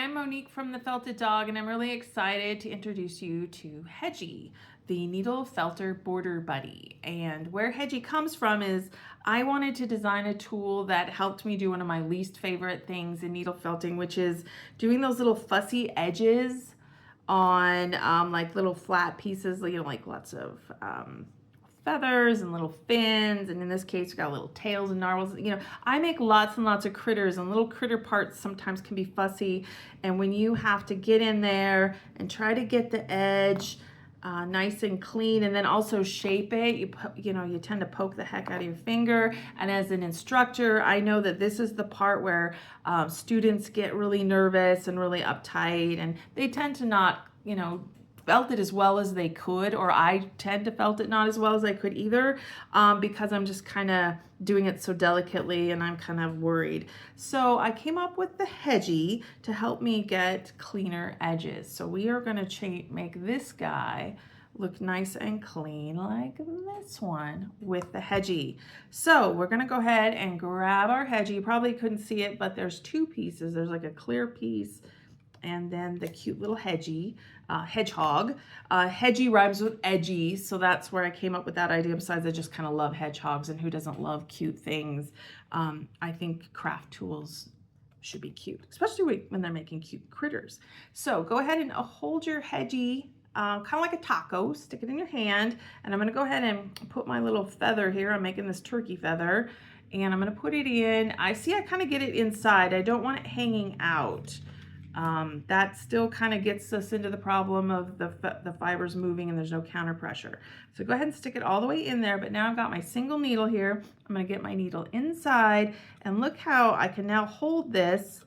I'm Monique from the Felted Dog, and I'm really excited to introduce you to Hedgie, the needle felter border buddy. And where Hedgie comes from is I wanted to design a tool that helped me do one of my least favorite things in needle felting, which is doing those little fussy edges on like little flat pieces, like lots of feathers and little fins, and in this case we got little tails and narwhals. I make lots and lots of critters, and little critter parts sometimes can be fussy, and when you have to get in there and try to get the edge nice and clean and then also shape it, you tend to poke the heck out of your finger. And as an instructor, I know that this is the part where students get really nervous and really uptight, and they tend to not felt it as well as they could, or I tend to felt it not as well as I could either, because I'm just kind of doing it so delicately and I'm kind of worried. So I came up with the Hedgie to help me get cleaner edges. So we are going to make this guy look nice and clean like this one with the Hedgie. So we're going to go ahead and grab our Hedgie. You probably couldn't see it, but there's two pieces. There's like a clear piece and then the cute little Hedgie, hedgehog. Hedgie rhymes with edgy, so that's where I came up with that idea. Besides, I just kind of love hedgehogs, and who doesn't love cute things? I think craft tools should be cute, especially when they're making cute critters. So go ahead and hold your Hedgie kind of like a taco, stick it in your hand, and I'm going to go ahead and put my little feather here. I'm making this turkey feather, and I'm going to put it in. I kind of get it inside. I don't want it hanging out. That still kind of gets us into the problem of the fibers moving and there's no counter pressure. So go ahead and stick it all the way in there. But now I've got my single needle here. I'm going to get my needle inside, and look how I can now hold this.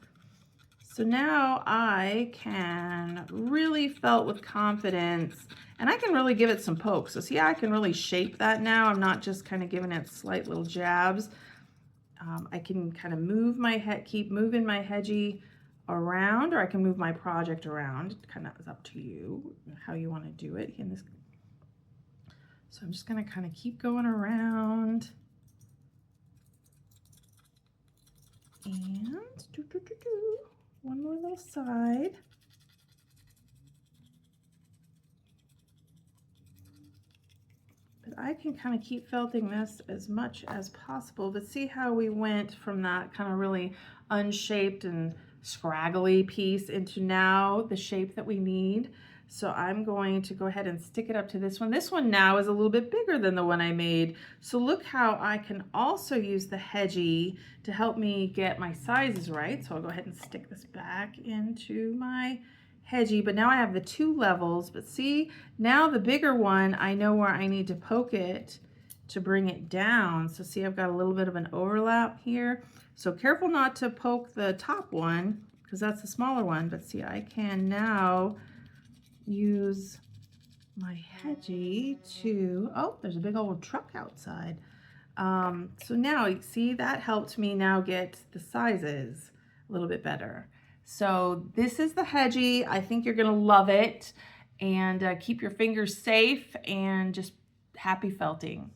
So now I can really felt with confidence, and I can really give it some pokes. So see, I can really shape that now. I'm not just kind of giving it slight little jabs. I can kind of move keep moving my Hedgie around, or I can move my project around. It kind of is up to you how you want to do it. So I'm just going to kind of keep going around, and one more little side. But I can kind of keep felting this as much as possible. But see how we went from that kind of really unshaped and scraggly piece into now the shape that we need. So I'm going to go ahead and stick it up to this one. This one now is a little bit bigger than the one I made. So look how I can also use the Hedgie to help me get my sizes right. So I'll go ahead and stick this back into my Hedgie, but now I have the two levels. But see, now the bigger one, I know where I need to poke it to bring it down. So see, I've got a little bit of an overlap here. So careful not to poke the top one, because that's the smaller one. But see, I can now use my Hedgie to, oh, there's a big old truck outside. So now you see that helped me now get the sizes a little bit better. So this is the Hedgie. I think you're gonna love it, and keep your fingers safe and just happy felting.